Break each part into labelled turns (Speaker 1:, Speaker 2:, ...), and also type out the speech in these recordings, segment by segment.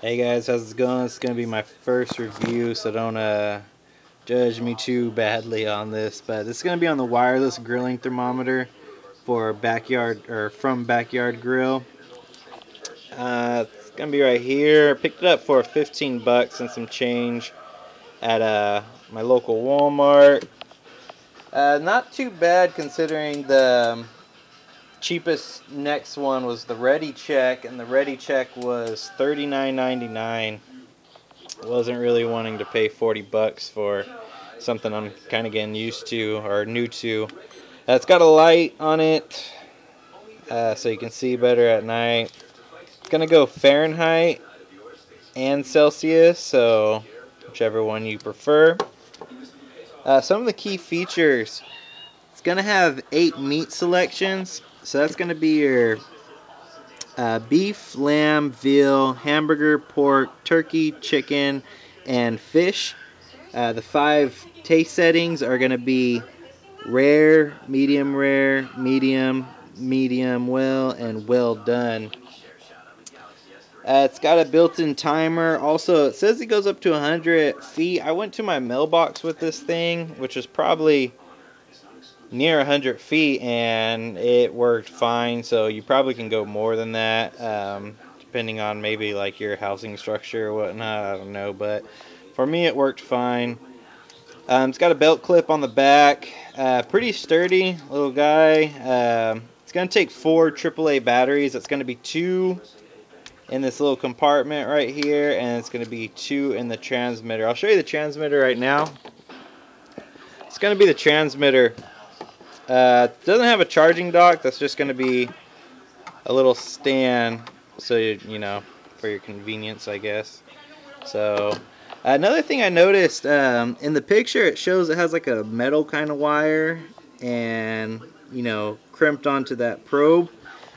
Speaker 1: Hey guys, how's it going? It's gonna be my first review, so don't judge me too badly on this. But this is gonna be on the wireless grilling thermometer for backyard or from Backyard Grill. It's gonna be right here. Picked it up for 15 bucks and some change at my local Walmart. Not too bad considering the cheapest next one was the Ready Check, and the Ready Check was $39.99. Wasn't really wanting to pay 40 bucks for something I'm kind of getting used to or new to. It's got a light on it, so you can see better at night. It's gonna go Fahrenheit and Celsius, so whichever one you prefer. Some of the key features: it's gonna have 8 meat selections, so that's gonna be your beef, lamb, veal, hamburger, pork, turkey, chicken, and fish. The 5 taste settings are going to be rare, medium, medium well, and well done. It's got a built-in timer. Also, it says it goes up to 100 feet. I went to my mailbox with this thing, which is probably near 100 feet, and it worked fine. So you probably can go more than that, depending on maybe like your housing structure or whatnot. I don't know, but for me it worked fine. It's got a belt clip on the back. Pretty sturdy little guy. It's gonna take 4 AAA batteries. It's gonna be 2 in this little compartment right here, and it's gonna be 2 in the transmitter. I'll show you the transmitter right now. It's gonna be the transmitter. Doesn't have a charging dock. That's just going to be a little stand, so you know, for your convenience, I guess. So another thing I noticed, in the picture, it shows it has like a metal kind of wire and, you know, crimped onto that probe.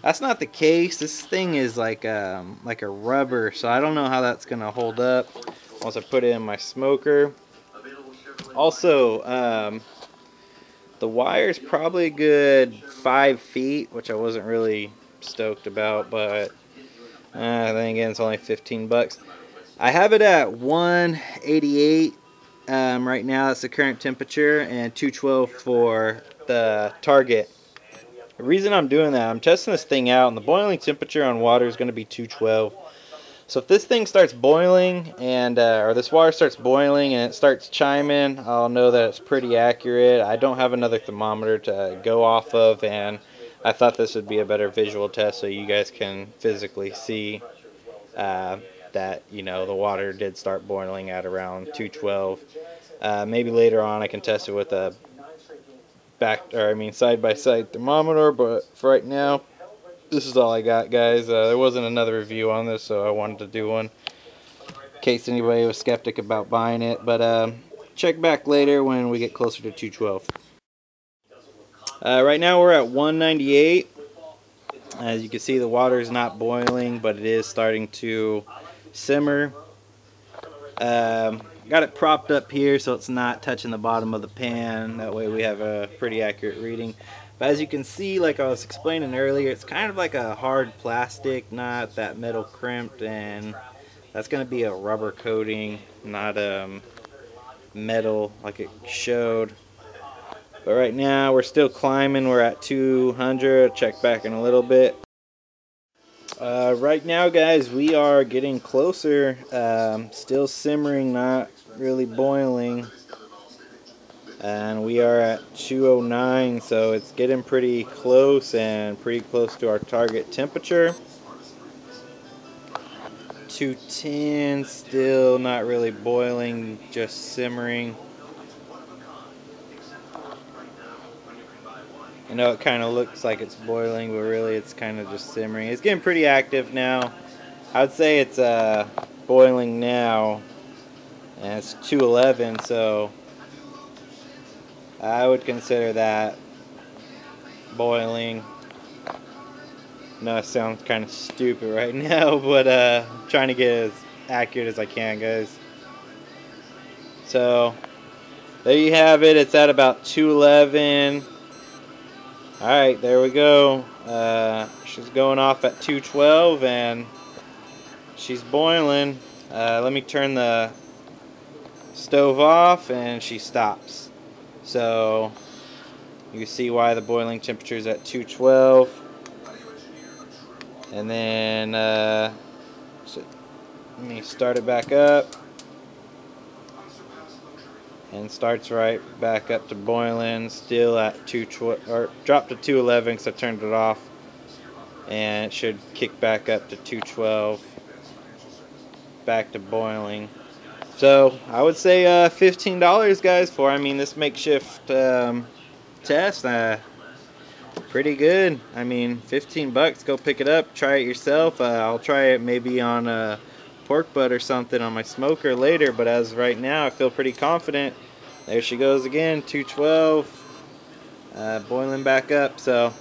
Speaker 1: That's not the case. This thing is like a rubber, so I don't know how that's going to hold up once I put it in my smoker. Also, the wire's probably a good 5 feet, which I wasn't really stoked about, but then again, it's only 15 bucks. I have it at 188 right now. That's the current temperature, and 212 for the target. The reason I'm doing that, I'm testing this thing out, and the boiling temperature on water is going to be 212. So if this thing starts boiling, and or this water starts boiling and it starts chiming, I'll know that it's pretty accurate. I don't have another thermometer to go off of, and I thought this would be a better visual test so you guys can physically see that, you know, the water did start boiling at around 212. Maybe later on I can test it with a side-by-side thermometer, but for right now, this is all I got, guys. There wasn't another review on this, so I wanted to do one in case anybody was skeptic about buying it. But check back later when we get closer to 212. Right now we're at 198. As you can see, the water is not boiling, but it is starting to simmer. Got it propped up here so it's not touching the bottom of the pan. That way we have a pretty accurate reading. But as you can see, like I was explaining earlier, it's kind of like a hard plastic, not that metal crimped, and that's going to be a rubber coating, not metal like it showed. But right now we're still climbing. We're at 200. Check back in a little bit. Right now, guys, we are getting closer. Still simmering, not really boiling. And we are at 209, so it's getting pretty close and pretty close to our target temperature. 210, still not really boiling, just simmering. I know it kind of looks like it's boiling, but really it's kind of just simmering. It's getting pretty active now. I would say it's boiling now, and it's 211, so I would consider that boiling. No, it sounds kind of stupid right now, but I'm trying to get as accurate as I can, guys. So there you have it. It's at about 211. Alright, there we go. She's going off at 212, and she's boiling. Let me turn the stove off, and she stops. So you see why the boiling temperature is at 212. And then so let me start it back up, and starts right back up to boiling, still at 212, or dropped to 211 because I turned it off, and it should kick back up to 212, back to boiling. So I would say $15, guys, for this makeshift test. Pretty good. 15 bucks. Go pick it up. Try it yourself. I'll try it maybe on a pork butt or something on my smoker later. But as of right now, I feel pretty confident. There she goes again. 212. Boiling back up. So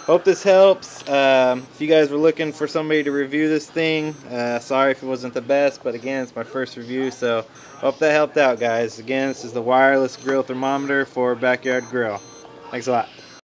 Speaker 1: hope this helps. If you guys were looking for somebody to review this thing, sorry if it wasn't the best. But again, it's my first review. So hope that helped out, guys. Again, this is the wireless grill thermometer for backyard grill. Thanks a lot.